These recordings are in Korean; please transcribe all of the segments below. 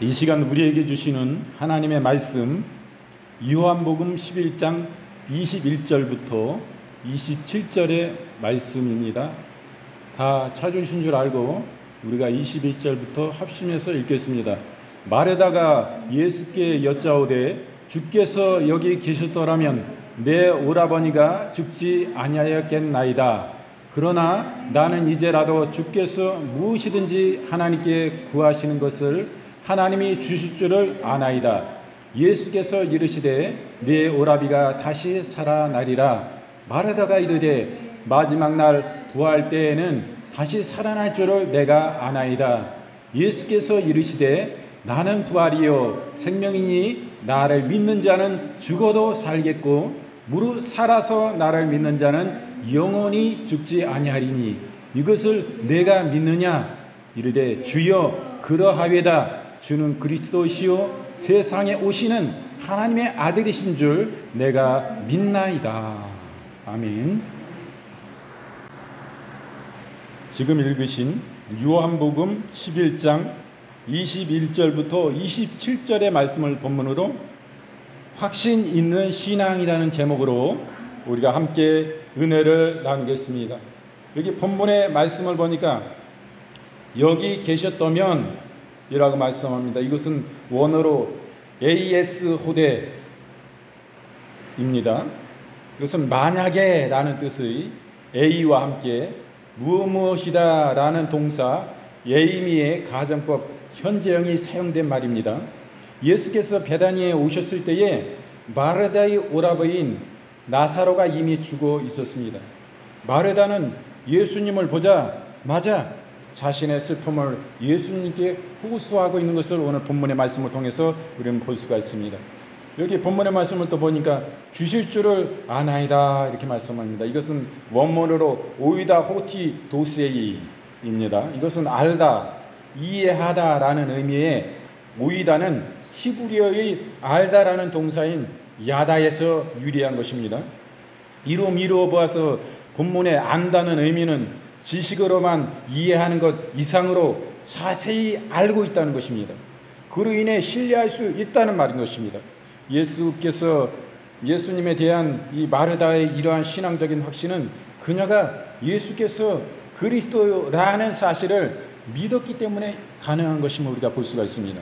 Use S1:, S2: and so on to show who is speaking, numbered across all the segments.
S1: 이 시간 우리에게 주시는 하나님의 말씀, 요한복음 11장 21절부터 27절의 말씀입니다. 다 찾으신 줄 알고 우리가 21절부터 합심해서 읽겠습니다. 마르다가 예수께 여짜오되 주께서 여기 계셨더라면 내 오라버니가 죽지 아니하였겠나이다. 그러나 나는 이제라도 주께서 무엇이든지 하나님께 구하시는 것을 하나님이 주실 줄을 아나이다. 예수께서 이르시되 네 오라비가 다시 살아나리라. 마르다가 이르되 마지막 날 부활 때에는 다시 살아날 줄을 내가 아나이다. 예수께서 이르시되 나는 부활이요 생명이니 나를 믿는 자는 죽어도 살겠고 무릇 살아서 나를 믿는 자는 영원히 죽지 아니하리니 이것을 내가 믿느냐? 이르되 주여 그러하외다. 주는 그리스도시요 세상에 오시는 하나님의 아들이신 줄 내가 믿나이다. 아멘. 지금 읽으신 요한복음 11장 21절부터 27절의 말씀을 본문으로 확신 있는 신앙이라는 제목으로 우리가 함께 은혜를 나누겠습니다. 여기 본문의 말씀을 보니까 여기 계셨다면 이라고 말씀합니다. 이것은 원어로 AS 호대입니다. 이것은 만약에 라는 뜻의 A와 함께 무엇이다 라는 동사 예이미의 가정법 현재형이 사용된 말입니다. 예수께서 베다니에 오셨을 때에 마르다의 오라버인 나사로가 이미 죽어 있었습니다. 마르다는 예수님을 보자마자 자신의 슬픔을 예수님께 호소하고 있는 것을 오늘 본문의 말씀을 통해서 우리는 볼 수가 있습니다. 여기 본문의 말씀을 또 보니까 주실 줄을 아나이다 이렇게 말씀합니다. 이것은 원문으로 오이다 호티 도세이입니다. 이것은 알다, 이해하다 라는 의미의 오이다는 히브리어의 알다라는 동사인 야다에서 유래한 것입니다. 이루 보아서 본문에 안다는 의미는 지식으로만 이해하는 것 이상으로 자세히 알고 있다는 것입니다. 그로 인해 신뢰할 수 있다는 말인 것입니다. 예수께서 예수님에 대한 이 마르다의 이러한 신앙적인 확신은 그녀가 예수께서 그리스도라는 사실을 믿었기 때문에 가능한 것임을 우리가 볼 수가 있습니다.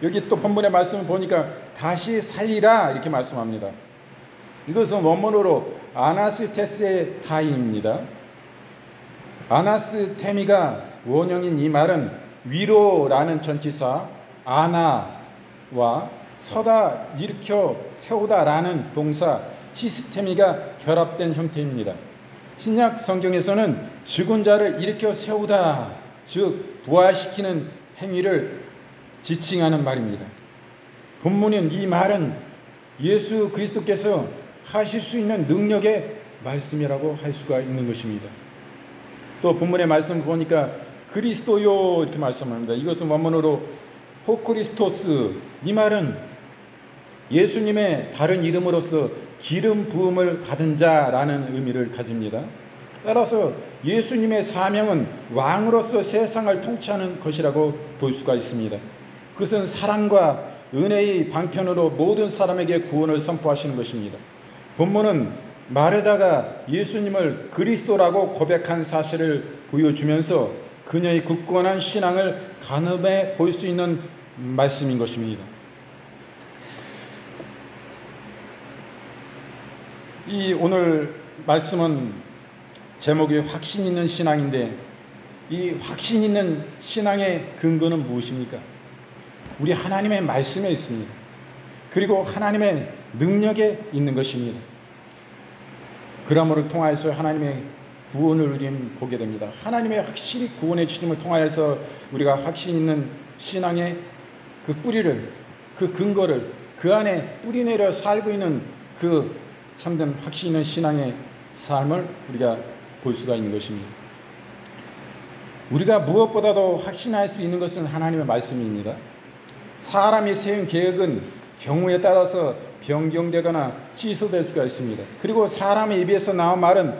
S1: 여기 또 본문의 말씀을 보니까 다시 살리라 이렇게 말씀합니다. 이것은 원문으로 아나스테스의 타이입니다. 아나스테미가 원형인 이 말은 위로라는 전치사 아나와 서다, 일으켜, 세우다 라는 동사 히스테미가 결합된 형태입니다. 신약 성경에서는 죽은 자를 일으켜 세우다, 즉 부활시키는 행위를 지칭하는 말입니다. 본문은 이 말은 예수 그리스도께서 하실 수 있는 능력의 말씀이라고 할 수가 있는 것입니다. 또 본문의 말씀을 보니까 그리스도요 이렇게 말씀합니다. 이것은 원문으로 호크리스토스, 이 말은 예수님의 다른 이름으로서 기름 부음을 받은 자라는 의미를 가집니다. 따라서 예수님의 사명은 왕으로서 세상을 통치하는 것이라고 볼 수가 있습니다. 그것은 사랑과 은혜의 방편으로 모든 사람에게 구원을 선포하시는 것입니다. 본문은 마르다가 예수님을 그리스도라고 고백한 사실을 보여주면서 그녀의 굳건한 신앙을 가늠해 볼 수 있는 말씀인 것입니다. 이 오늘 말씀은 제목이 확신 있는 신앙인데 이 확신 있는 신앙의 근거는 무엇입니까? 우리 하나님의 말씀에 있습니다. 그리고 하나님의 능력에 있는 것입니다. 그러므로 통하여서 하나님의 구원을 우리는 보게 됩니다. 하나님의 확실히 구원의 주님을 통하여서 우리가 확신 있는 신앙의 그 뿌리를, 그 근거를 그 안에 뿌리내려 살고 있는 그 참된 확신 있는 신앙의 삶을 우리가 볼 수가 있는 것입니다. 우리가 무엇보다도 확신할 수 있는 것은 하나님의 말씀입니다. 사람이 세운 계획은 경우에 따라서 변경되거나 취소될 수가 있습니다. 그리고 사람의 입에서 나온 말은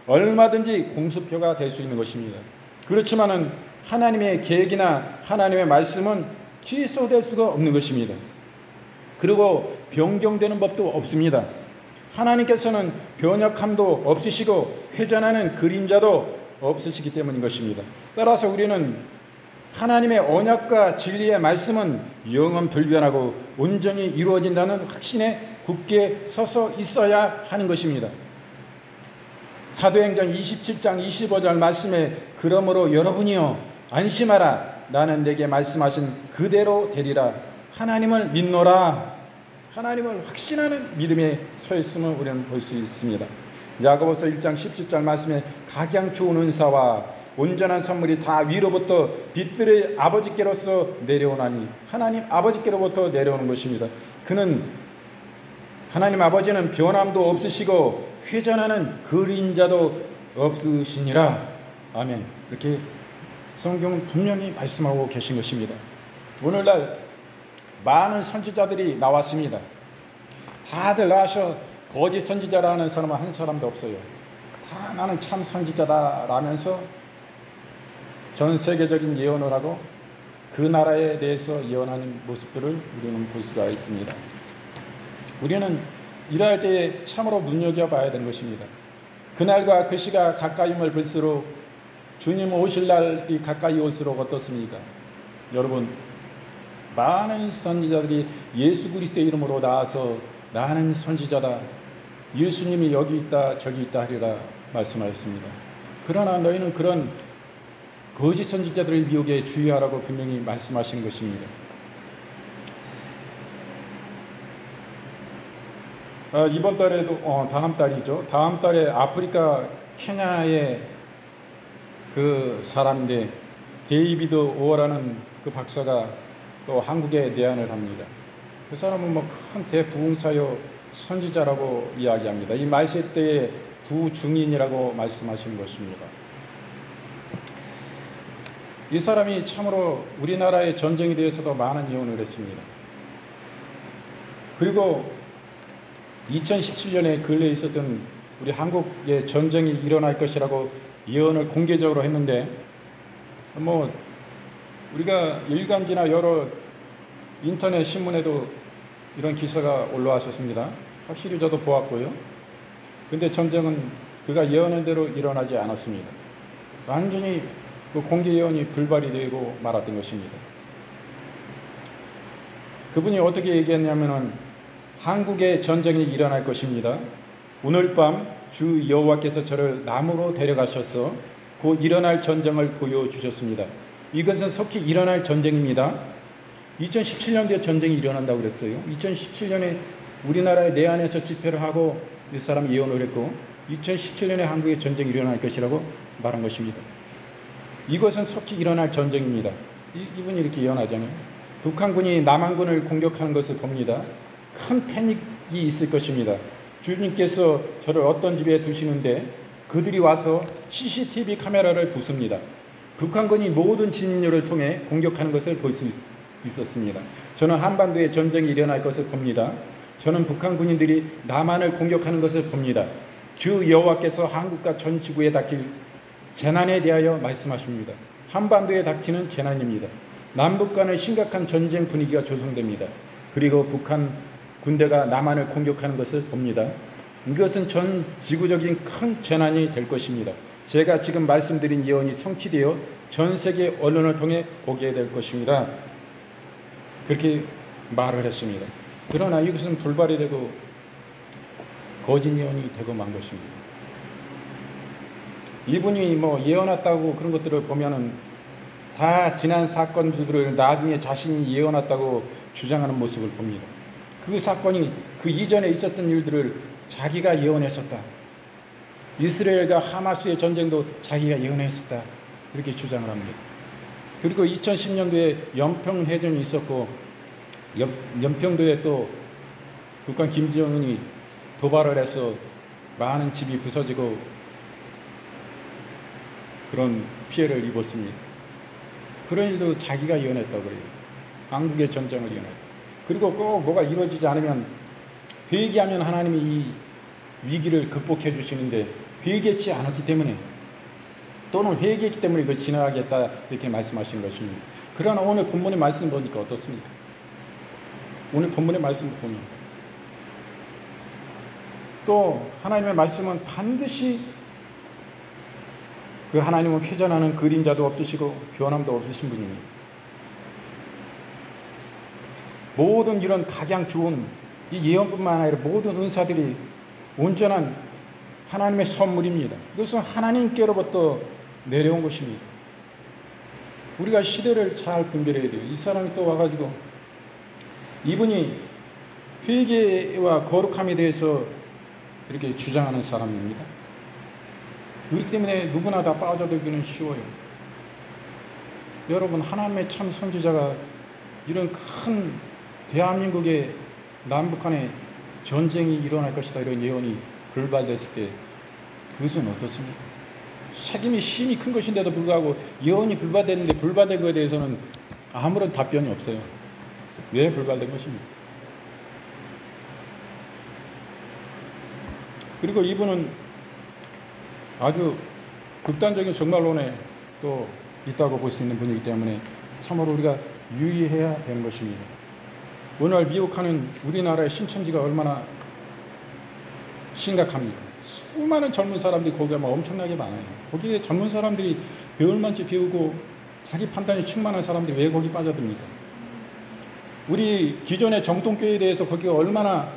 S1: 얼마든지 공수표가 될 수 있는 것입니다. 그렇지만은 하나님의 계획이나 하나님의 말씀은 취소될 수가 없는 것입니다. 그리고 변경되는 법도 없습니다. 하나님께서는 변혁함도 없으시고 회전하는 그림자도 없으시기 때문인 것입니다. 따라서 우리는 하나님의 언약과 진리의 말씀은 영원 불변하고 온전히 이루어진다는 확신에 굳게 서서 있어야 하는 것입니다. 사도행전 27장 25절 말씀에 그러므로 여러분이여 안심하라 나는 내게 말씀하신 그대로 되리라 하나님을 믿노라. 하나님을 확신하는 믿음에 서 있음을 우리는 볼 수 있습니다. 야고보서 1장 17절 말씀에 각양 좋은 은사와 온전한 선물이 다 위로부터 빛들의 아버지께로서 내려오나니 하나님 아버지께로부터 내려오는 것입니다. 그는 하나님 아버지는 변함도 없으시고 회전하는 그림자도 없으시니라. 아멘. 이렇게 성경은 분명히 말씀하고 계신 것입니다. 오늘날 많은 선지자들이 나왔습니다. 다들 나와서 거짓 선지자라는 사람은 한 사람도 없어요. 다 나는 참 선지자다 라면서 전 세계적인 예언을 하고 그 나라에 대해서 예언하는 모습들을 우리는 볼 수가 있습니다. 우리는 이럴 때에 참으로 눈여겨봐야 되는 것입니다. 그날과 그 시가 가까이임을 볼수록 주님 오실 날이 가까이 올수록 어떻습니까? 여러분, 많은 선지자들이 예수 그리스도의 이름으로 나와서 나는 선지자다, 예수님이 여기 있다 저기 있다 하리라 말씀하셨습니다. 그러나 너희는 그런 거짓 선지자들의 미혹에 주의하라고 분명히 말씀하시는 것입니다. 이번 달에도 다음 달이죠. 다음 달에 아프리카 케냐의 그 사람인데 데이비드 오어라는 그 박사가 또 한국에 내한을 합니다. 그 사람은 뭐 큰 대부흥사요 선지자라고 이야기합니다. 이 말세 때의 두 증인이라고 말씀하신 것입니다. 이 사람이 참으로 우리나라의 전쟁에 대해서도 많은 예언을 했습니다. 그리고 2017년에 근래에 있었던 우리 한국의 전쟁이 일어날 것이라고 예언을 공개적으로 했는데 뭐 우리가 일간지나 여러 인터넷 신문에도 이런 기사가 올라왔었습니다. 확실히 저도 보았고요. 근데 전쟁은 그가 예언한 대로 일어나지 않았습니다. 완전히 그 공개 예언이 불발이 되고 말았던 것입니다. 그분이 어떻게 얘기했냐면은 한국에 전쟁이 일어날 것입니다. 오늘 밤 주 여호와께서 저를 남으로 데려가셔서 곧 일어날 전쟁을 보여주셨습니다. 이것은 속히 일어날 전쟁입니다. 2017년도에 전쟁이 일어난다고 그랬어요. 2017년에 우리나라에 내한에서 집회를 하고 이 사람이 예언을 했고 2017년에 한국에 전쟁이 일어날 것이라고 말한 것입니다. 이것은 속히 일어날 전쟁입니다. 이분이 이렇게 예언하잖아요. 북한군이 남한군을 공격하는 것을 봅니다. 큰 패닉이 있을 것입니다. 주님께서 저를 어떤 집에 두시는데 그들이 와서 CCTV 카메라를 부숩니다. 북한군이 모든 진입로를 통해 공격하는 것을 볼 수 있었습니다. 저는 한반도에 전쟁이 일어날 것을 봅니다. 저는 북한 군인들이 남한을 공격하는 것을 봅니다. 주 여호와께서 한국과 전 지구에 닥칠 재난에 대하여 말씀하십니다. 한반도에 닥치는 재난입니다. 남북 간의 심각한 전쟁 분위기가 조성됩니다. 그리고 북한 군대가 남한을 공격하는 것을 봅니다. 이것은 전 지구적인 큰 재난이 될 것입니다. 제가 지금 말씀드린 예언이 성취되어 전 세계 언론을 통해 보게 될 것입니다. 그렇게 말을 했습니다. 그러나 이것은 불발이 되고 거짓 예언이 되고 만 것입니다. 이분이 뭐 예언했다고 그런 것들을 보면은 다 지난 사건들을 나중에 자신이 예언했다고 주장하는 모습을 봅니다. 그 사건이 그 이전에 있었던 일들을 자기가 예언했었다. 이스라엘과 하마스의 전쟁도 자기가 예언했었다. 이렇게 주장을 합니다. 그리고 2010년도에 연평해전이 있었고 연평도에 또 북한 김정은이 도발을 해서 많은 집이 부서지고 그런 피해를 입었습니다. 그런 일도 자기가 예언했다고 해요. 한국의 전쟁을 예언했다. 그리고 꼭 뭐가 이루어지지 않으면 회개하면 하나님이 이 위기를 극복해 주시는데 회개치 않았기 때문에 또는 회개했기 때문에 이걸 지나가겠다 이렇게 말씀하시는 것입니다. 그러나 오늘 본문의 말씀 보니까 어떻습니까? 오늘 본문의 말씀 보면 또 하나님의 말씀은 반드시 그 하나님은 회전하는 그림자도 없으시고 변함도 없으신 분입니다. 모든 이런 각양 좋은 이 예언뿐만 아니라 모든 은사들이 온전한 하나님의 선물입니다. 이것은 하나님께로부터 내려온 것입니다. 우리가 시대를 잘 분별해야 돼요. 이 사람이 또 와가지고 이분이 회개와 거룩함에 대해서 이렇게 주장하는 사람입니다. 그렇기 때문에 누구나 다 빠져들기는 쉬워요. 여러분, 하나님의 참 선지자가 이런 큰 대한민국의 남북한의 전쟁이 일어날 것이다 이런 예언이 불발됐을 때 그것은 어떻습니까? 책임이 심히 큰 것인데도 불구하고 예언이 불발됐는데 불발된 것에 대해서는 아무런 답변이 없어요. 왜 불발된 것입니까? 그리고 이분은 아주 극단적인 정말론에 또 있다고 볼 수 있는 분이기 때문에 참으로 우리가 유의해야 되는 것입니다. 오늘 미혹하는 우리나라의 신천지가 얼마나 심각합니까? 수많은 젊은 사람들이 거기에 막 엄청나게 많아요. 거기에 젊은 사람들이 배울 만치 배우고 자기 판단이 충만한 사람들이 왜 거기 빠져듭니까? 우리 기존의 정통교회에 대해서 거기가 얼마나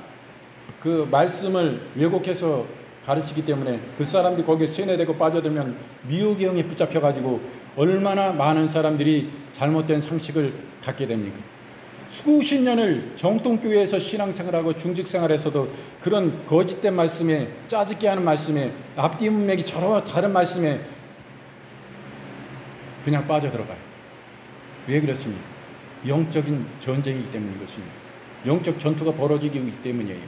S1: 그 말씀을 왜곡해서 가르치기 때문에 그 사람들이 거기에 세뇌되고 빠져들면 미혹의 영에 붙잡혀가지고 얼마나 많은 사람들이 잘못된 상식을 갖게 됩니까? 수십 년을 정통교회에서 신앙생활하고 중직생활에서도 그런 거짓된 말씀에, 짜증게 하는 말씀에, 앞뒤 문맥이 전혀 다른 말씀에 그냥 빠져들어가요. 왜 그렇습니까? 영적인 전쟁이기 때문인 것입니다. 영적 전투가 벌어지기 때문이에요.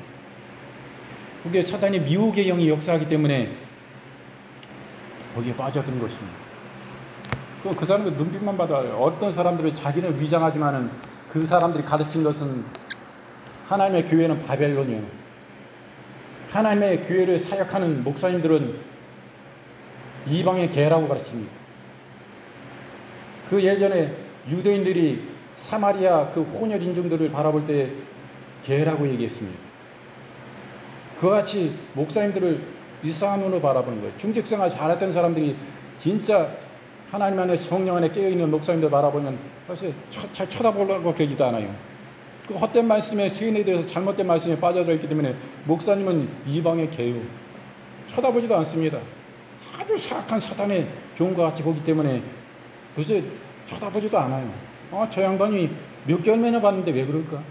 S1: 그게 사단이 미혹의 영이 역사하기 때문에 거기에 빠져드는 것입니다. 그 사람들 눈빛만 봐도 어떤 사람들은 자기는 위장하지만은 그 사람들이 가르친 것은 하나님의 교회는 바벨론이에요. 하나님의 교회를 사역하는 목사님들은 이방의 개라고 가르칩니다. 그 예전에 유대인들이 사마리아 그 혼혈 인종들을 바라볼 때 개라고 얘기했습니다. 그와 같이 목사님들을 이상한 눈으로 바라보는 거예요. 중직생활 잘했던 사람들이 진짜 하나님 안에 성령 안에 깨어있는 목사님들 바라보면 사실 잘 쳐다보려고 그러지도 않아요. 그 헛된 말씀에 세뇌돼서 잘못된 말씀에 빠져들었기 때문에 목사님은 이방의 개요. 쳐다보지도 않습니다. 아주 사악한 사단의 종과 같이 보기 때문에 그래서 쳐다보지도 않아요. 저 양반이 몇 개월만에 봤는데 왜 그럴까?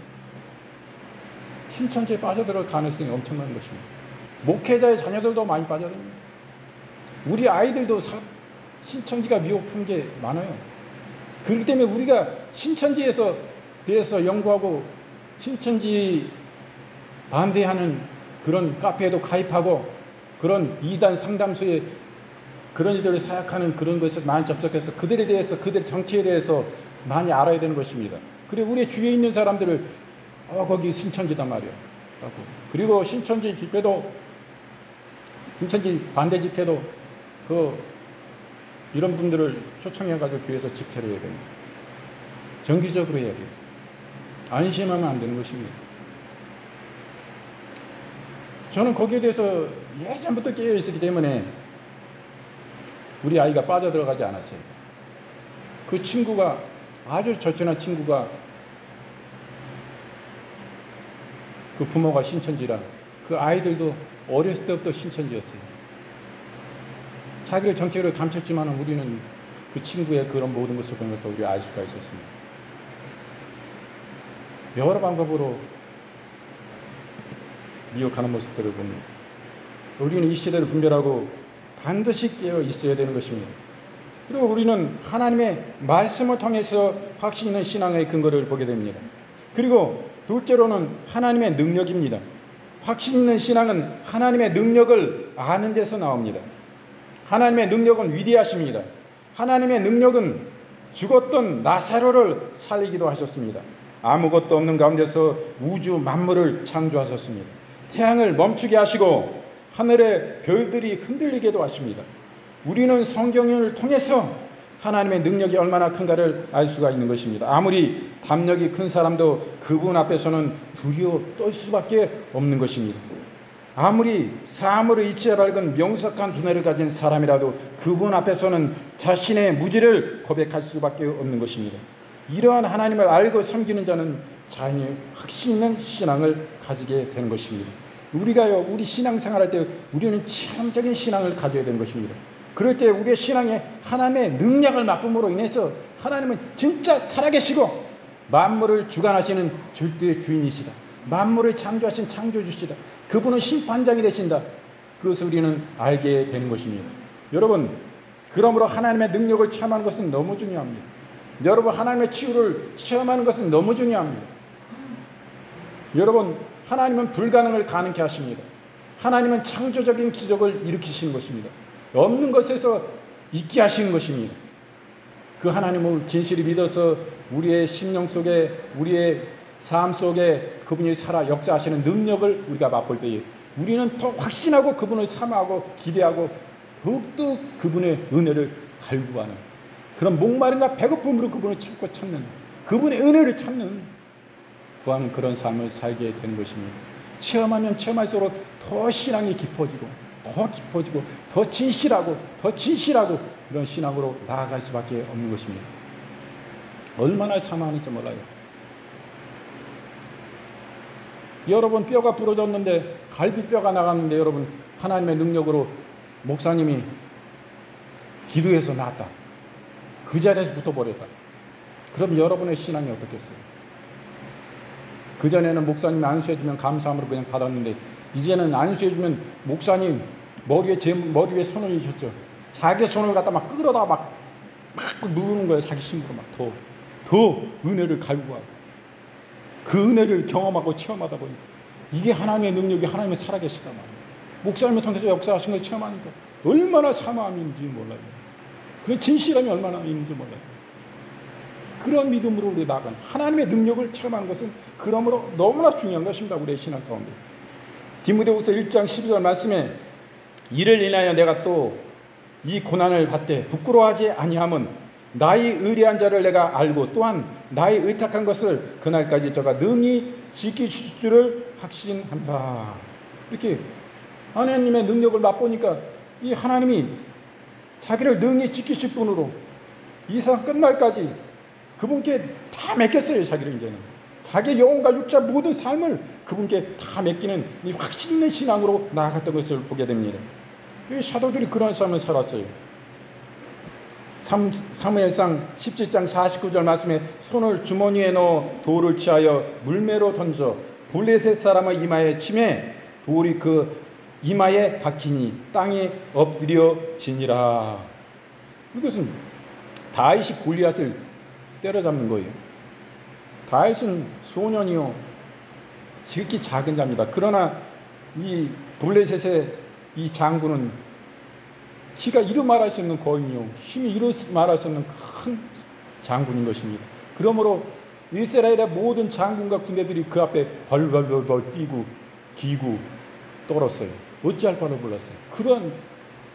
S1: 신천지에 빠져들어갈 가능성이 엄청난 것입니다. 목회자의 자녀들도 많이 빠져듭니다. 우리 아이들도 신천지가 미혹한 게 많아요. 그렇기 때문에 우리가 신천지에서 대해서 연구하고 신천지 반대하는 그런 카페에도 가입하고 그런 이단 상담소에 그런 이들을 사역하는 그런 것에 많이 접속해서 그들에 대해서 그들의 정치에 대해서 많이 알아야 되는 것입니다. 그리고 우리 주위에 있는 사람들을 거기 신천지단 말이에요. 그리고 신천지 집회도 신천지 반대 집회도 이런 분들을 초청해가지고 교회에서 집회를 해야 됩니다. 정기적으로 해야 돼요. 안심하면 안 되는 것입니다. 저는 거기에 대해서 예전부터 깨어 있었기 때문에 우리 아이가 빠져들어가지 않았어요. 그 친구가 아주 절친한 친구가 그 부모가 신천지라 그 아이들도 어렸을 때부터 신천지였어요. 자기를 정체를 감췄지만 우리는 그 친구의 그런 모든 것을 보면서 우리가 알 수가 있었습니다. 여러 방법으로 미혹하는 모습들을 봅니다. 우리는 이 시대를 분별하고 반드시 깨어 있어야 되는 것입니다. 그리고 우리는 하나님의 말씀을 통해서 확신 있는 신앙의 근거를 보게 됩니다. 그리고 둘째로는 하나님의 능력입니다. 확신 있는 신앙은 하나님의 능력을 아는 데서 나옵니다. 하나님의 능력은 위대하십니다. 하나님의 능력은 죽었던 나사로를 살리기도 하셨습니다. 아무것도 없는 가운데서 우주 만물을 창조하셨습니다. 태양을 멈추게 하시고 하늘의 별들이 흔들리게도 하십니다. 우리는 성경을 통해서 하나님의 능력이 얼마나 큰가를 알 수가 있는 것입니다. 아무리 담력이 큰 사람도 그분 앞에서는 두려워 떨 수밖에 없는 것입니다. 아무리 사함으로 이치에 밝은 명석한 두뇌를 가진 사람이라도 그분 앞에서는 자신의 무지를 고백할 수밖에 없는 것입니다. 이러한 하나님을 알고 섬기는 자는 자연히 확신 있는 신앙을 가지게 되는 것입니다. 우리가요, 우리 신앙생활할 때 우리는 체험적인 신앙을 가져야 되는 것입니다. 그럴 때 우리의 신앙에 하나님의 능력을 맛봄으로 인해서 하나님은 진짜 살아계시고 만물을 주관하시는 절대의 주인이시다. 만물을 창조하신 창조주시다. 그분은 심판장이 되신다. 그것을 우리는 알게 되는 것입니다. 여러분, 그러므로 하나님의 능력을 체험하는 것은 너무 중요합니다. 여러분, 하나님의 치유를 체험하는 것은 너무 중요합니다. 여러분, 하나님은 불가능을 가능케 하십니다. 하나님은 창조적인 기적을 일으키시는 것입니다. 없는 것에서 있게 하시는 것입니다. 그 하나님을 진실히 믿어서 우리의 심령 속에, 우리의 삶 속에 그분이 살아 역사하시는 능력을 우리가 맛볼 때에 우리는 더 확신하고 그분을 사모하고 기대하고 더욱더 그분의 은혜를 갈구하는, 그런 목마름과 배고픔으로 그분을 찾는, 그분의 은혜를 찾는, 구하는 그런 삶을 살게 되는 것입니다. 체험하면 체험할수록 더 신앙이 깊어지고 더 진실하고 이런 신앙으로 나아갈 수밖에 없는 것입니다. 얼마나 사모하는지 몰라요. 여러분, 뼈가 부러졌는데, 갈비뼈가 나갔는데, 여러분, 하나님의 능력으로 목사님이 기도해서 나았다. 그 자리에서 붙어버렸다. 그럼 여러분의 신앙이 어떻겠어요? 그전에는 목사님이 안수해주면 감사함으로 그냥 받았는데, 이제는 안수해주면 목사님 제 머리 위에 손을 이셨죠. 자기 손을 갖다 막 끌어다 막 누르는 거예요. 자기 힘으로 막 더 은혜를 갈구하고 그 은혜를 경험하고 체험하다 보니까 이게 하나님의 능력이, 하나님의 살아계시다 말이에요. 목사님을 통해서 역사하신 걸 체험하니까 얼마나 사모함이 있는지 몰라요. 그 진실함이 얼마나 있는지 몰라요. 그런 믿음으로 우리 나아가는 하나님의 능력을 체험하는 것은 그러므로 너무나 중요한 것입니다. 우리의 신앙 가운데. 디모데후서 1장 12절 말씀에 이를 인하여 내가 또 이 고난을 받되 부끄러워하지 아니함은 나의 의리한 자를 내가 알고 또한 나의 의탁한 것을 그날까지 저가 능히 지키실 줄을 확신한다. 이렇게 하나님의 능력을 맛보니까 이 하나님이 자기를 능히 지키실 분으로 이 세상 끝날까지 그분께 다 맡겼어요. 자기를 이제는 자기 영혼과 육자 모든 삶을 그분께 다 맡기는 이 확신 있는 신앙으로 나아갔던 것을 보게 됩니다. 이 사도들이 그런 삶을 살았어요. 사무엘상 17장 49절 말씀에 손을 주머니에 넣어 돌을 취하여 물매로 던져 블레셋 사람의 이마에 치매 돌이 그 이마에 박히니 땅에 엎드려지니라. 이것은 다윗이 골리앗을 때려잡는 거예요. 다윗은 소년이요 지극히 작은 자입니다. 그러나 이 블레셋의 이 장군은 키가 이루 말할 수 없는 거인이요 힘이 이루 말할 수 없는 큰 장군인 것입니다. 그러므로 이스라엘의 모든 장군과 군대들이 그 앞에 벌벌벌 뛰고 기고 떨었어요. 어찌할 바를 몰랐어요. 그런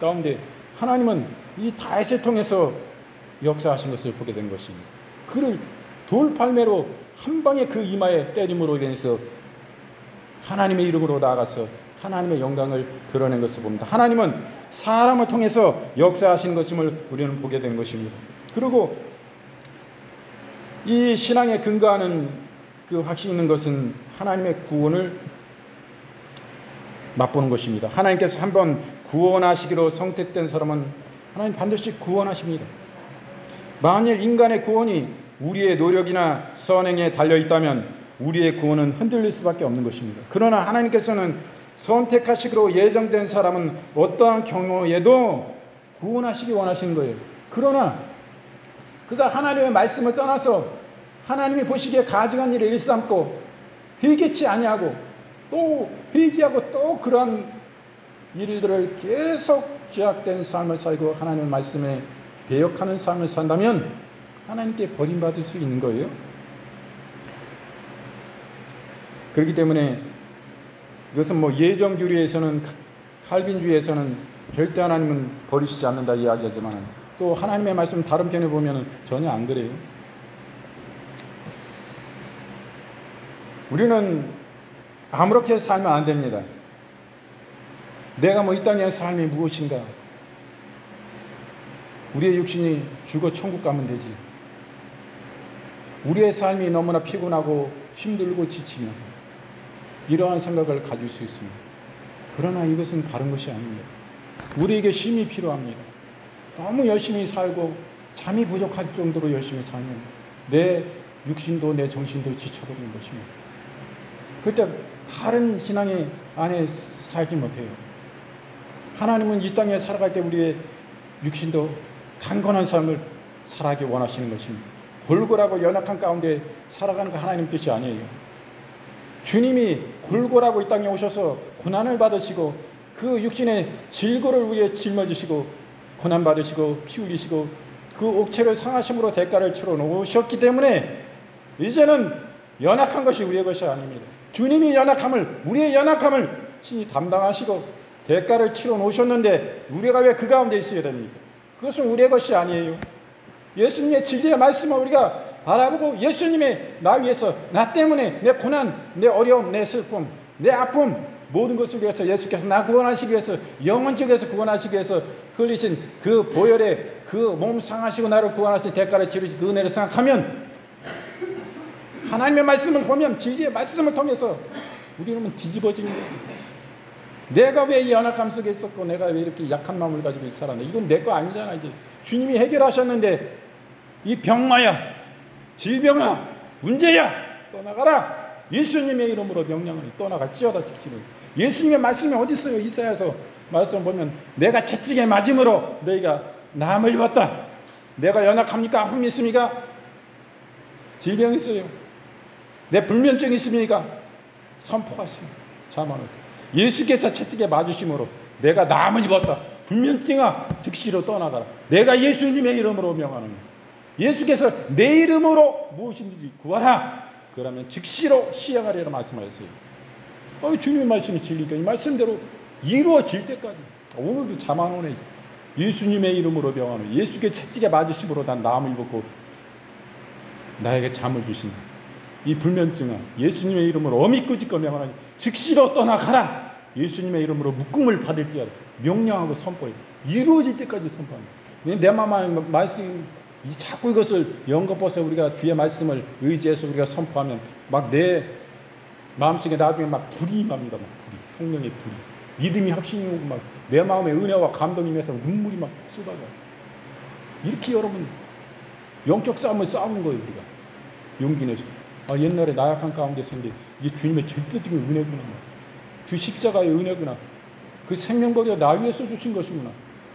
S1: 가운데 하나님은 이 다윗을 통해서 역사하신 것을 보게 된 것입니다. 그를 돌팔매로 한 방에 그 이마에 때림으로 인해서 하나님의 이름으로 나아가서 하나님의 영광을 드러낸 것을 봅니다. 하나님은 사람을 통해서 역사하시는 것임을 우리는 보게 된 것입니다. 그리고 이 신앙에 근거하는 그 확신 있는 것은 하나님의 구원을 맛보는 것입니다. 하나님께서 한번 구원하시기로 선택된 사람은 하나님 반드시 구원하십니다. 만일 인간의 구원이 우리의 노력이나 선행에 달려있다면 우리의 구원은 흔들릴 수밖에 없는 것입니다. 그러나 하나님께서는 선택하시기로 예정된 사람은 어떠한 경우에도 구원하시기 원하시는 거예요. 그러나 그가 하나님의 말씀을 떠나서 하나님이 보시기에 가증한 일을 일삼고 회개치 아니하고 또 회개하고 또 그러한 일들을 계속 죄악된 삶을 살고 하나님의 말씀에 배역하는 삶을 산다면 하나님께 버림받을 수 있는 거예요. 그렇기 때문에 이것은 뭐 예정주의에서는 칼빈주의에서는 절대 하나님은 버리시지 않는다 이야기하지만 또 하나님의 말씀 다른 편에 보면 전혀 안 그래요. 우리는 아무렇게 살면 안 됩니다. 내가 이 땅의 삶이 무엇인가? 우리의 육신이 죽어 천국 가면 되지. 우리의 삶이 너무나 피곤하고 힘들고 지치면 이러한 생각을 가질 수 있습니다. 그러나 이것은 다른 것이 아닙니다. 우리에게 힘이 필요합니다. 너무 열심히 살고 잠이 부족할 정도로 열심히 살면 내 육신도 내 정신도 지쳐버리는 것입니다. 그때 바른 신앙의 안에 살지 못해요. 하나님은 이 땅에 살아갈 때 우리의 육신도 강건한 삶을 살아가기 원하시는 것입니다. 골골하고 연약한 가운데 살아가는 거 하나님 뜻이 아니에요. 주님이 골골하고 이 땅에 오셔서 고난을 받으시고 그 육신의 질고를 위해 짊어지시고 고난 받으시고 피 흘리시고 그 옥체를 상하심으로 대가를 치러 놓으셨기 때문에 이제는 연약한 것이 우리의 것이 아닙니다. 주님이 우리의 연약함을 친히 담당하시고 대가를 치러 놓으셨는데 우리가 왜 그 가운데 있어야 됩니까? 그것은 우리의 것이 아니에요. 예수님의 진리의 말씀을 우리가 바라보고 예수님의 나 위해서 나 때문에 내 고난, 내 어려움, 내 슬픔, 내 아픔 모든 것을 위해서 예수께서 나 구원하시기 위해서 영원적에서 구원하시기 위해서 흘리신 그 보혈의 그 몸 상하시고 나를 구원하신 대가를 치르신 그 은혜를 생각하면 하나님의 말씀을 보면 진리의 말씀을 통해서 우리는 뒤집어집니다. 내가 왜 이 연약함 속에 있었고 내가 왜 이렇게 약한 마음을 가지고 살았나. 이건 내 거 아니잖아. 이제 주님이 해결하셨는데 이 병마야 질병아 문제야 떠나가라. 예수님의 이름으로 명령하니 떠나갈지어다. 즉시로 예수님의 말씀이 어디 있어요? 이사야서 말씀 보면 내가 채찍에 맞음으로 너희가 나음을 입었다. 내가 연약합니까? 아픔이 있습니까? 질병이 있어요. 내 불면증이 있습니까? 선포하십니다. 자만을 예수께서 채찍에 맞으심으로 내가 나음을 입었다. 불면증아 즉시로 떠나가라. 내가 예수님의 이름으로 명하는 거예요. 예수께서 내 이름으로 무엇인지 구하라. 그러면 즉시로 시행하리라 말씀하셨어요. 주님의 말씀이 진리니까 이 말씀대로 이루어질 때까지. 오늘도 잠 안 오네. 예수님의 이름으로 명하는 예수께 채찍에 맞으심으로 난 나음을 입었고 나에게 잠을 주신다. 이 불면증아 예수님의 이름으로 어미 끄집고 명하는 즉시로 떠나가라. 예수님의 이름으로 묶음을 받을지어다. 명령하고 선포해. 이루어질 때까지 선포합니다. 내 마음의 말씀 자꾸 이것을 연거벗어 우리가 주의 말씀을 의지해서 우리가 선포하면 막 내 마음속에 나중에 막 불이 임합니다. 막 불이, 성령의 불이, 믿음이 확신이 오고 막 내 마음에 은혜와 감동이 임해서 눈물이 막 쏟아져요. 이렇게 여러분 영적 싸움을 싸우는 거예요. 우리가 용기 내서 옛날에 나약한 가운데 있었는데 이게 주님의 절대적인 은혜구나. 주 십자가의 은혜구나. 그 생명거리가 나 위해서 주신 것이구나.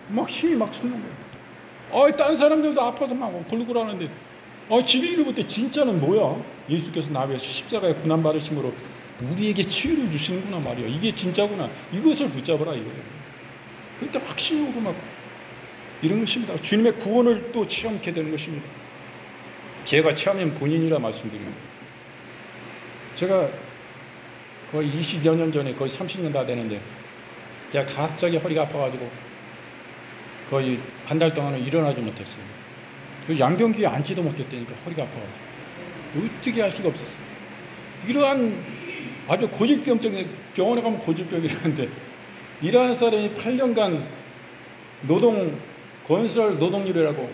S1: 막 힘이 막 솟는 거예요. 딴 사람들도 아파서 막 골골하는데 진리를 볼 때 진짜는 뭐야? 예수께서 나 위해서 십자가에 고난받으심으로 우리에게 치유를 주시는구나 말이야. 이게 진짜구나. 이것을 붙잡으라 이거예요. 그때 확신이 오고 막 이런 것입니다. 주님의 구원을 또 체험하게 되는 것입니다. 제가 체험한 본인이라 말씀드립니다. 제가 거의 20여 년 전에 거의 30년 다 되는데 제가 갑자기 허리가 아파가지고 거의 한 달 동안은 일어나지 못했어요. 양병기에 앉지도 못했다니까 허리가 아파가지고 어떻게 할 수가 없었어요. 이러한 아주 고질병적인 병원에 가면 고질병이라는데 이러한 사람이 8년간 건설 노동률이라고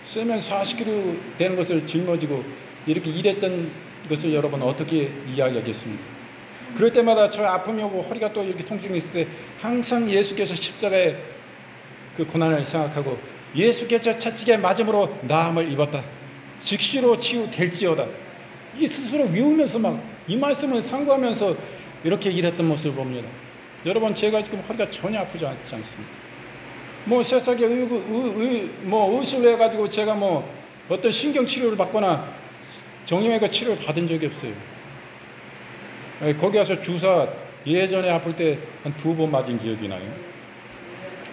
S1: 쇠면 40kg 되는 것을 짊어지고 이렇게 일했던 것을 여러분 어떻게 이야기하겠습니까? 그럴 때마다 저 아픔이 오고 허리가 또 이렇게 통증이 있을 때 항상 예수께서 십자가의 그 고난을 생각하고 예수께서 채찍에 맞음으로 나음을 입었다. 즉시로 치유될지어다. 이게 스스로 외우면서 막 이 말씀을 상고하면서 이렇게 일했던 모습을 봅니다. 여러분 제가 지금 허리가 전혀 아프지 않습니다. 세상에 의술을 해가지고 제가 어떤 신경치료를 받거나 정형외과 치료를 받은 적이 없어요. 거기 가서 주사 예전에 아플 때 한 2번 맞은 기억이 나요.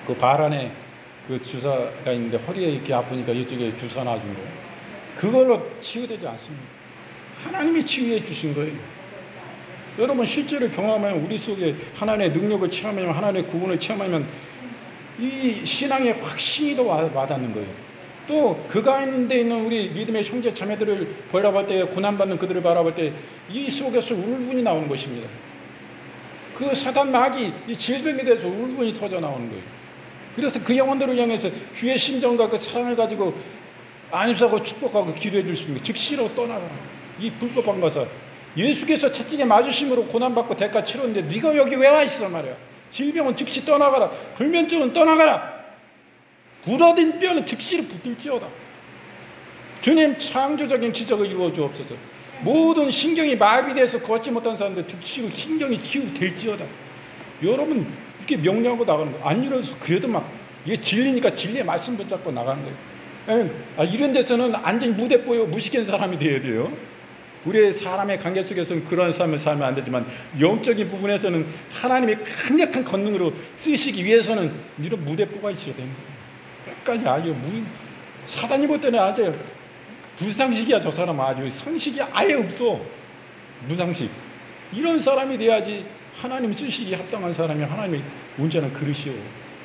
S1: 그 발 안에 그 주사가 있는데 허리에 이렇게 아프니까 이쪽에 주사 놔준 거. 그걸로 치유되지 않습니다. 하나님이 치유해 주신 거예요. 여러분 실제로 경험하면 우리 속에 하나님의 능력을 체험하면 하나님의 구원을 체험하면 이 신앙의 확신이 더 와닿는 거예요. 또 그 가운데 있는 우리 믿음의 형제 자매들을 바라볼 때, 고난받는 그들을 바라볼 때 이 속에서 울분이 나오는 것입니다. 그 사단 마귀 이 질병에 대해서 울분이 터져 나오는 거예요. 그래서 그 영혼들을 향해서 주의 심정과 그 사랑을 가지고 안수하고 축복하고 기도해 줄 수 있는 거예요. 즉시로 떠나라. 이 불법한 것을 예수께서 채찍에 맞으심으로 고난받고 대가 치렀는데 네가 여기 왜 와 있어 말이야. 질병은 즉시 떠나가라. 불면증은 떠나가라. 부러진 뼈는 즉시로 붙을지어다. 주님 창조적인 기적을 이루어 주옵소서. 모든 신경이 마비돼서 걷지 못한 사람들 즉시로 신경이 치유될지어다. 여러분 이렇게 명령하고 나가는 거예요. 안 이래서 그래도 막 이게 진리니까 진리의 말씀 붙잡고 나가는 거예요. 이런 데서는 완전히 무대뽀요 무식한 사람이 돼야 돼요. 우리의 사람의 관계 속에서는 그런 삶을 살면 안 되지만 영적인 부분에서는 하나님의 강력한 권능으로 쓰시기 위해서는 이런 무대뽀가 있어야 됩니다. 끝까지 아주 사단이 볼 때는 아주 불상식이야. 저 사람 아주 상식이 아예 없어. 무상식. 이런 사람이 돼야지 하나님 쓰시기에 합당한 사람이 하나님의 온전한 그릇이요.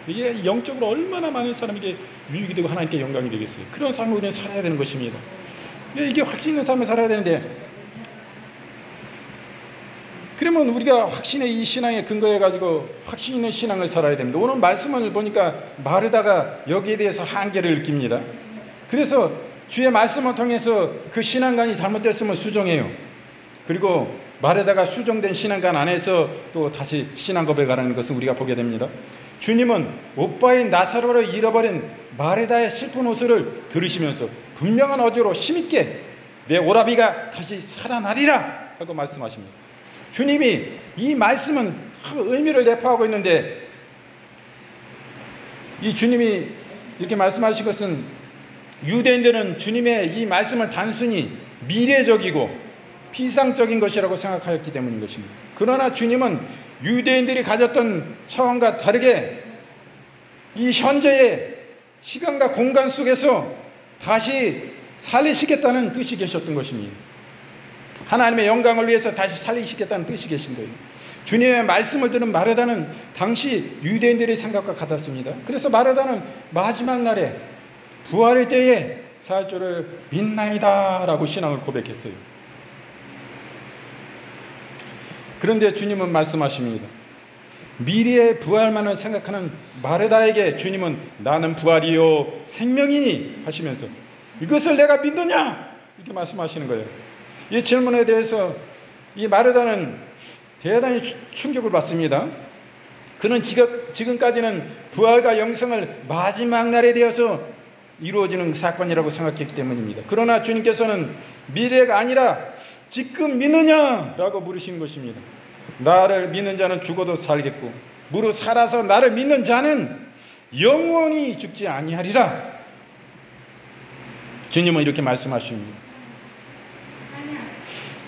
S1: 이게 영적으로 얼마나 많은 사람에게 유익이 되고 하나님께 영광이 되겠어요. 그런 삶을 우리는 살아야 되는 것입니다. 이게 확신 있는 삶을 살아야 되는데, 그러면 우리가 확신의 이 신앙에 근거해가지고 확신 있는 신앙을 살아야 됩니다. 오늘 말씀을 보니까 마르다가 여기에 대해서 한계를 느낍니다. 그래서 주의 말씀을 통해서 그 신앙관이 잘못됐으면 수정해요. 그리고 마르다가 수정된 신앙관 안에서 또 다시 신앙 고백하라는 것을 우리가 보게 됩니다. 주님은 오빠인 나사로를 잃어버린 마르다의 슬픈 호소를 들으시면서 분명한 어조로 힘있게 내 오라비가 다시 살아나리라 하고 말씀하십니다. 주님이 이 말씀은 의미를 내포하고 있는데, 이 주님이 이렇게 말씀하신 것은 유대인들은 주님의 이 말씀을 단순히 미래적이고 피상적인 것이라고 생각하였기 때문인 것입니다. 그러나 주님은 유대인들이 가졌던 차원과 다르게 이 현재의 시간과 공간 속에서 다시 살리시겠다는 뜻이 계셨던 것입니다. 하나님의 영광을 위해서 다시 살리시겠다는 뜻이 계신 거예요. 주님의 말씀을 들은 마르다는 당시 유대인들의 생각과 같았습니다. 그래서 마르다는 마지막 날에 부활의 때에 살 줄을 믿나이다 라고 신앙을 고백했어요. 그런데 주님은 말씀하십니다. 미래의 부활만을 생각하는 마르다에게 주님은 나는 부활이요 생명이니 하시면서 이것을 내가 믿느냐 이렇게 말씀하시는 거예요. 이 질문에 대해서 이 마르다는 대단히 충격을 받습니다. 그는 지금까지는 부활과 영생을 마지막 날에 되어서 이루어지는 사건이라고 생각했기 때문입니다. 그러나 주님께서는 미래가 아니라 지금 믿느냐라고 물으시는 것입니다. 나를 믿는 자는 죽어도 살겠고 무릇 살아서 나를 믿는 자는 영원히 죽지 아니하리라. 주님은 이렇게 말씀하십니다.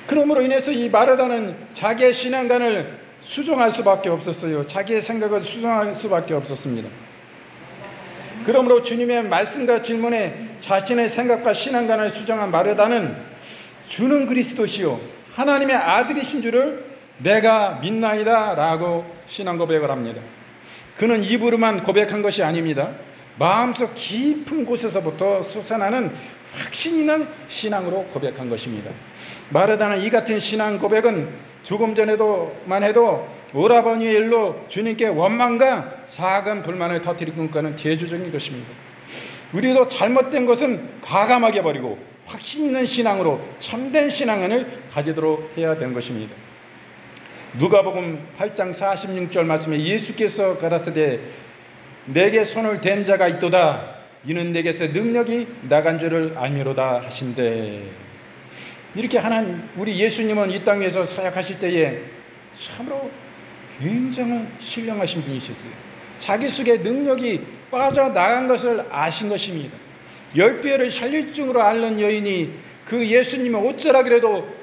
S1: 그러므로 인해서 이 마르다는 자기의 신앙관을 수정할 수밖에 없었어요. 자기의 생각을 수정할 수밖에 없었습니다. 그러므로 주님의 말씀과 질문에 자신의 생각과 신앙관을 수정한 마르다는 주는 그리스도시요 하나님의 아들이신 줄을 내가 믿나이다 라고 신앙 고백을 합니다. 그는 입으로만 고백한 것이 아닙니다. 마음속 깊은 곳에서부터 솟아나는 확신 있는 신앙으로 고백한 것입니다. 마르다는 이 같은 신앙 고백은 조금 전에도만 해도 오라버니의 일로 주님께 원망과 작은 불만을 터뜨릴 것과는 대조적인 것입니다. 우리도 잘못된 것은 과감하게 버리고 확신 있는 신앙으로 참된 신앙을 가지도록 해야 되는 것입니다. 누가복음 8장 46절 말씀에 예수께서 가라사대 내게 손을 댄 자가 있도다 이는 내게서 능력이 나간 줄을 알미로다 하신대. 이렇게 하나님 우리 예수님은 이 땅 위에서 사역하실 때에 참으로 굉장한 신령하신 분이셨어요. 자기 속에 능력이 빠져나간 것을 아신 것입니다. 10배를 혈류증으로 앓는 여인이 그 예수님의 옷자락이라도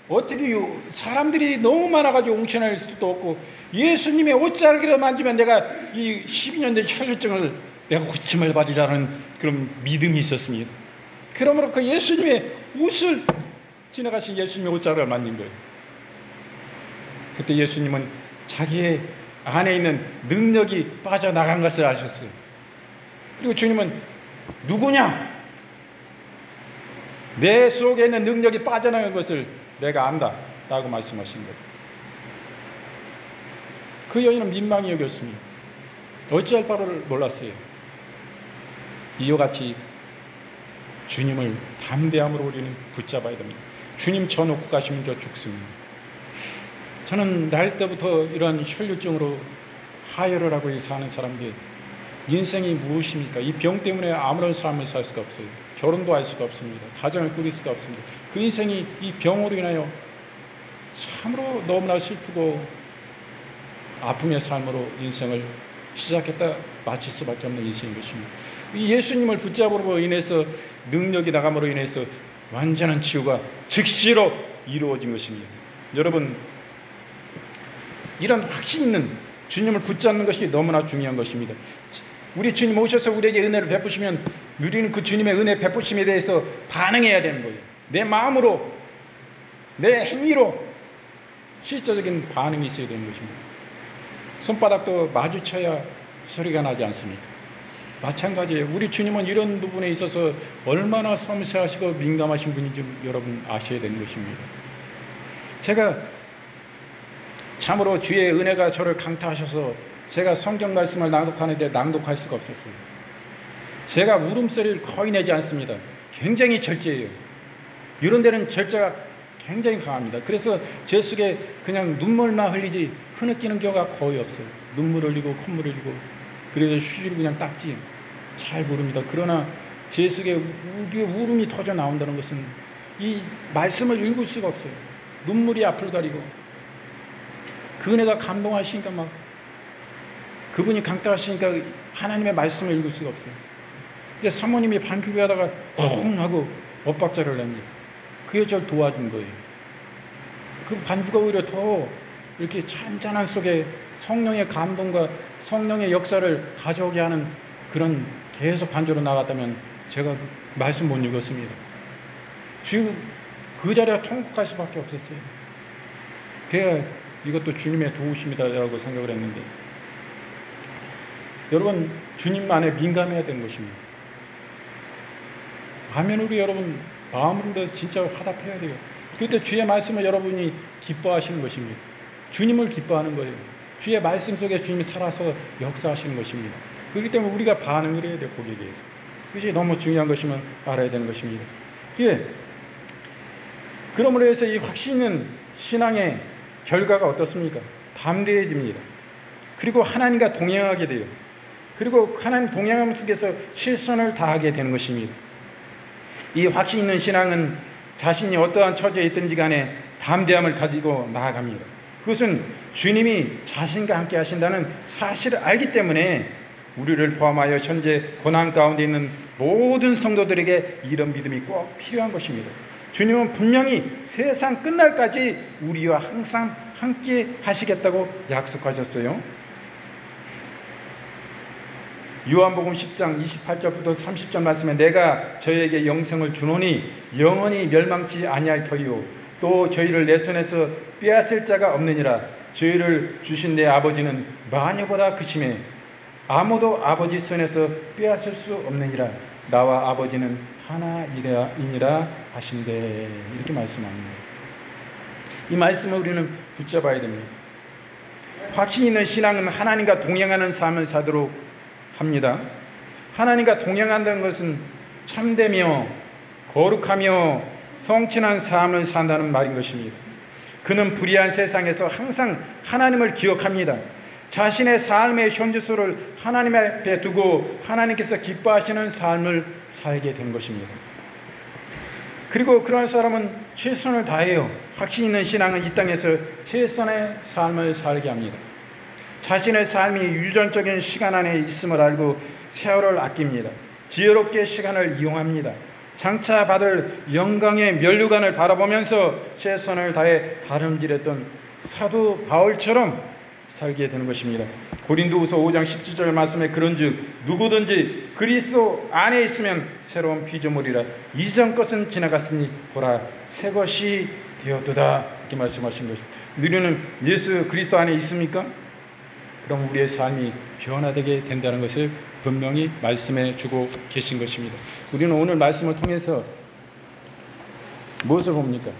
S1: 어떻게 사람들이 너무 많아가지고 옹신할 수도 없고 예수님의 옷자락이라도 만지면 내가 이 12년 된 혈류증을 내가 고침을 받으라는 그런 믿음이 있었습니다. 그러므로 그 예수님의 옷을 지나가신 예수님의 옷자락을 만진 거예요. 그때 예수님은 자기의 안에 있는 능력이 빠져나간 것을 아셨어요. 그리고 주님은 누구냐? 내 속에 있는 능력이 빠져나간 것을 내가 안다 라고 말씀하신 거예요. 그 여인은 민망히 여겼습니다. 어찌할 바를 몰랐어요. 이와 같이 주님을 담대함으로 우리는 붙잡아야 됩니다. 주님 저 놓고 가시면 저 죽습니다. 저는 날 때부터 이런 혈류증으로 하혈을 하고 사는 사람들, 인생이 무엇입니까? 이 병 때문에 아무런 삶을 살 수가 없어요. 결혼도 할 수가 없습니다. 가정을 꾸릴 수가 없습니다. 그 인생이 이 병으로 인하여 참으로 너무나 슬프고 아픔의 삶으로 인생을 시작했다 마칠 수밖에 없는 인생인 것입니다. 이 예수님을 붙잡으로 인해서 능력이 나감으로 인해서 완전한 치유가 즉시로 이루어진 것입니다. 여러분, 이런 확신 있는 주님을 붙잡는 것이 너무나 중요한 것입니다. 우리 주님 오셔서 우리에게 은혜를 베푸시면 우리는 그 주님의 은혜 베푸심에 대해서 반응해야 되는 거예요. 내 마음으로, 내 행위로 실제적인 반응이 있어야 되는 것입니다. 손바닥도 마주쳐야 소리가 나지 않습니까? 마찬가지예요. 우리 주님은 이런 부분에 있어서 얼마나 섬세하시고 민감하신 분인지 여러분 아셔야 되는 것입니다. 제가 참으로 주의 은혜가 저를 강타하셔서 제가 성경 말씀을 낭독하는데 낭독할 수가 없었어요. 제가 울음소리를 거의 내지 않습니다. 굉장히 절제해요. 이런 데는 절제가 굉장히 강합니다. 그래서 제 속에 그냥 눈물만 흘리지 흐느끼는 경우가 거의 없어요. 눈물 흘리고 콧물 흘리고 그래서 휴지로 그냥 닦지 잘 모릅니다. 그러나 제 속에 울음이 터져 나온다는 것은 이 말씀을 읽을 수가 없어요. 눈물이 앞을 가리고 그 은혜가 감동하시니까 막 그분이 강타하시니까 하나님의 말씀을 읽을 수가 없어요. 근데 사모님이 반주를 하다가 쿵 하고 엇박자를 냅니다. 그게 저를 도와준 거예요. 그 반주가 오히려 더 이렇게 찬찬한 속에 성령의 감동과 성령의 역사를 가져오게 하는 그런 계속 반주로 나갔다면 제가 말씀 못 읽었습니다. 지금 그 자리가 통곡할 수밖에 없었어요. 그래야 이것도 주님의 도우심이다라고 생각을 했는데, 여러분 주님만에 민감해야 되는 것입니다. 아멘. 우리 여러분 마음으로 진짜 화답해야 돼요. 그때 주의 말씀을 여러분이 기뻐하시는 것입니다. 주님을 기뻐하는 거예요. 주의 말씀 속에 주님이 살아서 역사하시는 것입니다. 그렇기 때문에 우리가 반응을 해야 돼요. 거기에 대해서. 그것이 너무 중요한 것이면 알아야 되는 것입니다. 예. 그러므로 해서 이 확신 있는 신앙의 결과가 어떻습니까? 담대해집니다. 그리고 하나님과 동행하게 돼요. 그리고 하나님 동행함 속에서 실선을 다하게 되는 것입니다. 이 확신 있는 신앙은 자신이 어떠한 처지에 있든지 간에 담대함을 가지고 나아갑니다. 그것은 주님이 자신과 함께 하신다는 사실을 알기 때문에 우리를 포함하여 현재 고난 가운데 있는 모든 성도들에게 이런 믿음이 꼭 필요한 것입니다. 주님은 분명히 세상 끝날까지 우리와 항상 함께 하시겠다고 약속하셨어요. 요한복음 10장 28절부터 30절 말씀에 내가 저에게 영생을 주노니 영원히 멸망치 아니할 터이요 또 저희를 내 손에서 빼앗을 자가 없느니라. 저희를 주신 내 아버지는 마녀보다 크심에 아무도 아버지 손에서 빼앗을 수 없느니라. 나와 아버지는 하나이니라 하신대. 이렇게 말씀합니다. 이 말씀을 우리는 붙잡아야 됩니다. 확신 있는 신앙은 하나님과 동행하는 삶을 사도록 합니다. 하나님과 동행한다는 것은 참되며 거룩하며 성친한 삶을 산다는 말인 것입니다. 그는 불의한 세상에서 항상 하나님을 기억합니다. 자신의 삶의 현주소를 하나님 앞에 두고 하나님께서 기뻐하시는 삶을 살게 된 것입니다. 그리고 그런 사람은 최선을 다해요. 확신 있는 신앙은 이 땅에서 최선의 삶을 살게 합니다. 자신의 삶이 유전적인 시간 안에 있음을 알고 세월을 아낍니다. 지혜롭게 시간을 이용합니다. 장차 받을 영광의 면류관을 바라보면서 최선을 다해 다름질했던 사도 바울처럼 살게 되는 것입니다. 고린도후서 5장 17절 말씀에 그런즉 누구든지 그리스도 안에 있으면 새로운 피조물이라 이전 것은 지나갔으니 보라 새 것이 되었도다. 이렇게 말씀하신 것입니다. 우리는 예수 그리스도 안에 있습니까? 그럼 우리의 삶이 변화되게 된다는 것을 분명히 말씀해 주고 계신 것입니다. 우리는 오늘 말씀을 통해서 무엇을 봅니까?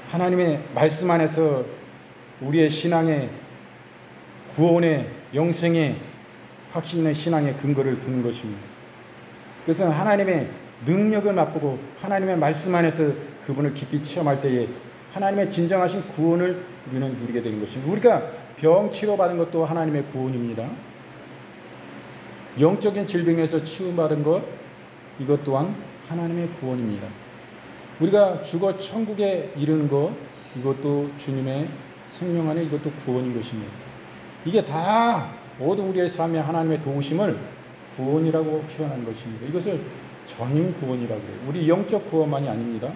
S1: 하나님의 말씀 안에서 우리의 신앙의 구원의 영생의 확신 있는 신앙의 근거를 두는 것입니다. 그래서 하나님의 능력을 맛보고 하나님의 말씀 안에서 그분을 깊이 체험할 때에 하나님의 진정하신 구원을 우리는 누리게 되는 것입니다. 우리가 병 치료받은 것도 하나님의 구원입니다. 영적인 질병에서 치유받은 것, 이것 또한 하나님의 구원입니다. 우리가 죽어 천국에 이르는 것, 이것도 주님의 생명 안에 이것도 구원인 것입니다. 이게 다 모든 우리의 삶에 하나님의 도우심을 구원이라고 표현한 것입니다. 이것을 전인 구원이라고 해요. 우리 영적 구원만이 아닙니다.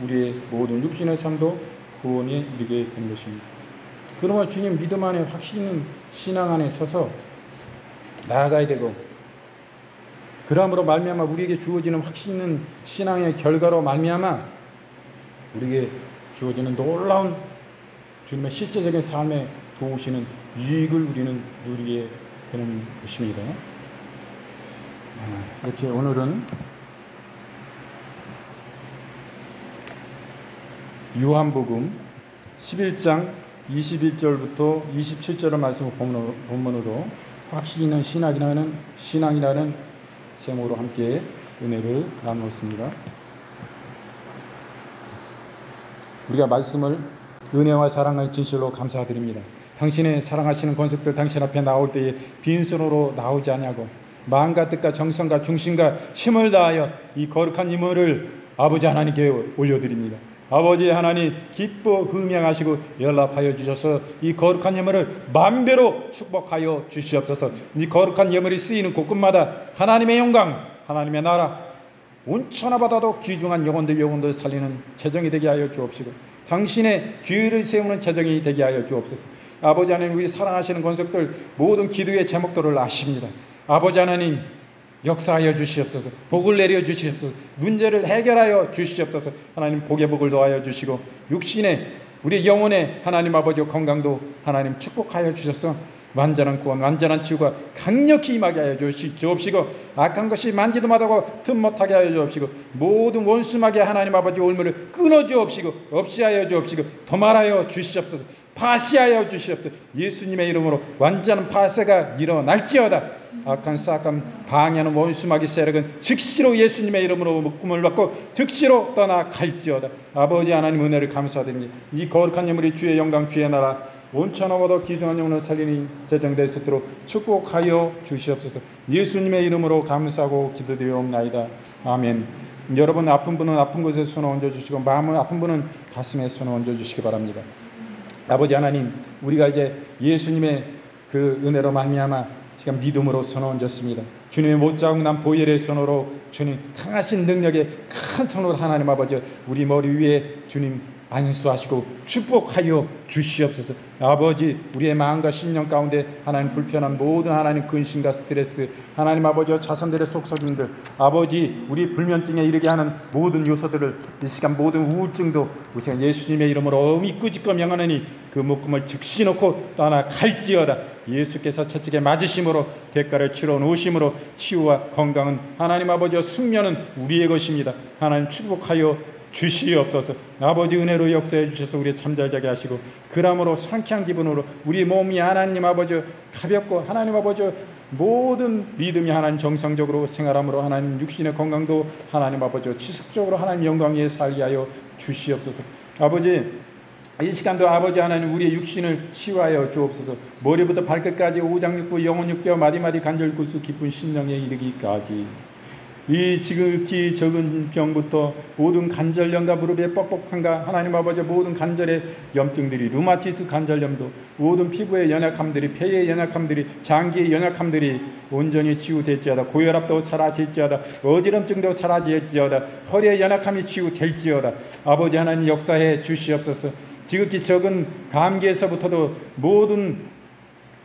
S1: 우리의 모든 육신의 삶도 구원에 이르게 된 것입니다. 그러면 주님 믿음 안에 확신 있는 신앙 안에 서서 나아가야 되고, 그러므로 말미암아 우리에게 주어지는 확신 있는 신앙의 결과로 말미암아 우리에게 주어지는 놀라운 주님의 실제적인 삶에 도우시는 유익을 우리는 누리게 되는 것입니다. 이렇게 오늘은 요한복음 11장 21절부터 27절의 말씀을 본문으로 확신 있는 신앙이라는 제목으로 함께 은혜를 나누었습니다. 우리가 말씀을 은혜와 사랑을 진실로 감사드립니다. 당신의 사랑하시는 권속들 당신 앞에 나올 때에 빈손으로 나오지 아니하고 마음과 뜻과 정성과 중심과 힘을 다하여 이 거룩한 임무를 아버지 하나님께 올려드립니다. 아버지 하나님 기뻐 흠양하시고 연락하여 주셔서 이 거룩한 예물을 만배로 축복하여 주시옵소서. 이 거룩한 예물이 쓰이는 곳곳마다 하나님의 영광, 하나님의 나라, 온천하 바다도 귀중한 영혼들 살리는 재정이 되게 하여 주옵시고 당신의 귀를 세우는 재정이 되게 하여 주옵소서. 아버지 하나님, 우리 사랑하시는 권속들 모든 기도의 제목들을 아십니다. 아버지 하나님 역사하여 주시옵소서. 복을 내려 주시옵소서. 문제를 해결하여 주시옵소서. 하나님 복의 복을 더하여 주시고 육신의 우리 영혼의 하나님 아버지 건강도 하나님 축복하여 주셔서 완전한 구원, 완전한 치유가 강력히 임하게 하여 주옵시고 악한 것이 만지도 못하고 틈 못하게 하여 주옵시고 모든 원수마귀 하나님 아버지 올무를 끊어 주옵시고 없이 하여 주옵시고 도말하여 주시옵소서. 파쇄하여 주시옵소서. 예수님의 이름으로 완전한 파쇄가 일어날지어다. 악한 싹한 방해하는 원수마귀 세력은 즉시로 예수님의 이름으로 묶음을 받고 즉시로 떠나갈지어다. 아버지 하나님 은혜를 감사드립니다. 이 거룩한 예물이 주의 영광 주의 나라 온천하고도 귀중한 영혼을 살리니 제정될 수 있도록 축복하여 주시옵소서. 예수님의 이름으로 감사하고 기도드리옵나이다. 아멘. 여러분 아픈 분은 아픈 곳에 손을 얹어주시고 마음은 아픈 분은 가슴에 손을 얹어주시기 바랍니다. 아버지 하나님, 우리가 이제 예수님의 그 은혜로 말미암아 지금 믿음으로 손을 얹었습니다. 주님의 못자국 난 보혈의 손으로 주님 강하신 능력의 큰 손으로 하나님 아버지 우리 머리 위에 주님 안수하시고 축복하여 주시옵소서. 아버지 우리의 마음과 심령 가운데 하나님 불편한 모든 하나님 근심과 스트레스 하나님 아버지와 자손들의 속썩임들 아버지 우리 불면증에 이르게 하는 모든 요소들을 이 시간 모든 우울증도 우리 시간 예수님의 이름으로 엄히 꾸짖고 명하느니 그 묶음을 즉시 놓고 떠나갈지어다. 예수께서 채찍에 맞으심으로 대가를 치러 놓으심으로 치유와 건강은 하나님 아버지와 숙면은 우리의 것입니다. 하나님 축복하여 주시옵소서. 아버지 은혜로 역사해 주셔서 우리 잠잘자게 하시고 그러므로 상쾌한 기분으로 우리 몸이 하나님 아버지 가볍고 하나님 아버지 모든 믿음이 하나님 정상적으로 생활함으로 하나님 육신의 건강도 하나님 아버지 지속적으로 하나님 영광 위에 살게 하여 주시옵소서. 아버지 이 시간도 아버지 하나님 우리의 육신을 치유하여 주옵소서. 머리부터 발끝까지 오장육부 영혼육뼈 마디마디 관절구수 깊은 심령에 이르기까지 이 지극히 적은 병부터 모든 관절염과 무릎의 뻑뻑함과 하나님 아버지 모든 관절의 염증들이 루마티스 관절염도 모든 피부의 연약함들이 폐의 연약함들이 장기의 연약함들이 온전히 치유될지어다. 고혈압도 사라질지어다. 어지럼증도 사라질지어다. 허리의 연약함이 치유될지어다. 아버지 하나님 역사해 주시옵소서. 지극히 적은 감기에서부터도 모든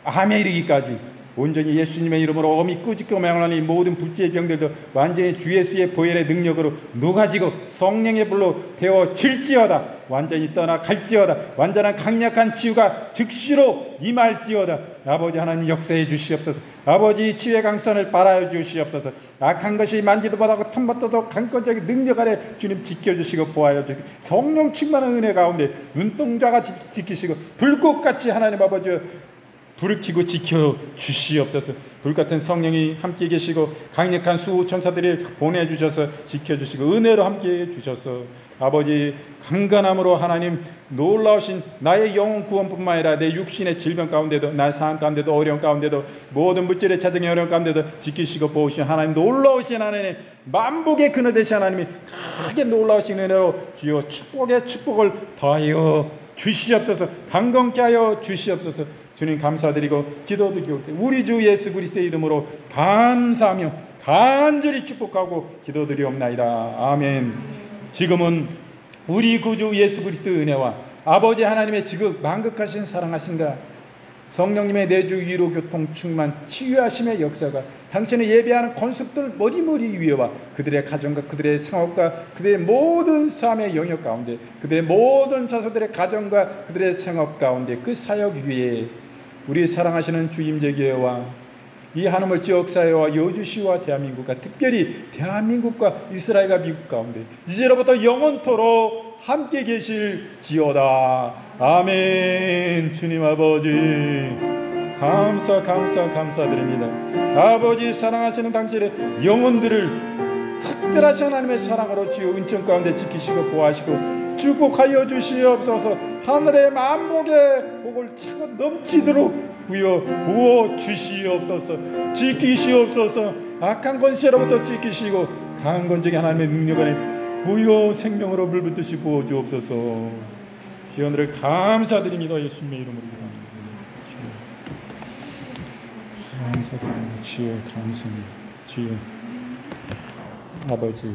S1: 암에 이르기까지 온전히 예수님의 이름으로 어미 꾸짖고 명하니 모든 불지의 병들도 완전히 주 예수의 보혈의 능력으로 녹아지고 성령의 불로 데워질지어다. 완전히 떠나갈지어다. 완전한 강력한 치유가 즉시로 임할지어다. 아버지 하나님 역사해 주시옵소서. 아버지 치유의 강선을 바라여 주시옵소서. 악한 것이 만지도 못하고 텀버터도 강권적인 능력 아래 주님 지켜주시고 보하여 주시고 성령 충만한 은혜 가운데 눈동자가 지키시고 불꽃같이 하나님 아버지 불을 켜고 지켜 주시옵소서. 불같은 성령이 함께 계시고 강력한 수호 천사들이 보내주셔서 지켜주시고 은혜로 함께 주셔서 아버지 강건함으로 하나님 놀라우신 나의 영혼 구원뿐만 아니라 내 육신의 질병 가운데도 나의 상황 가운데도 어려움 가운데도 모든 물질의 차정의 어려움 가운데도 지키시고 보호신 하나님 놀라우신 하나님 만복의 근원 되신 하나님이 크게 놀라우신 은혜로 주여 축복의 축복을 더하여 주시옵소서. 강건케 하여 주시옵소서. 주님 감사드리고 기도드리고 우리 주 예수 그리스도의 이름으로 감사하며 간절히 축복하고 기도드리옵나이다. 아멘. 지금은 우리 구주 예수 그리스도의 은혜와 아버지 하나님의 지극 만극하신 사랑하신가 성령님의 내주 위로 교통 충만 치유하심의 역사가 당신을 예배하는 권속들 머리머리 위에와 그들의 가정과 그들의 생업과 그들의 모든 삶의 영역 가운데 그들의 모든 자손들의 가정과 그들의 생업 가운데 그 사역 위에 우리 사랑하시는 주임제교회와 이 하나물 지역사회와 여주시와 대한민국과 특별히 대한민국과 이스라엘과 미국 가운데 이제로부터 영원토록 함께 계실지어다. 아멘. 주님 아버지 감사드립니다. 아버지 사랑하시는 당신의 영혼들을 특별하신 하나님의 사랑으로 주여 은총 가운데 지키시고 보호하시고 축복하여 주시옵소서. 하늘의 만복의 복을 차고 넘치도록 부어 주시옵소서. 지키시옵소서. 악한 권세로부터 지키시고 강한 권적인 하나님의 능력 안에 부여 생명으로 물붓듯이 부어 주옵소서. 주여를 감사드립니다. 예수님의 이름으로 감사드립니다. 주여 감사합니다. 주여 아버지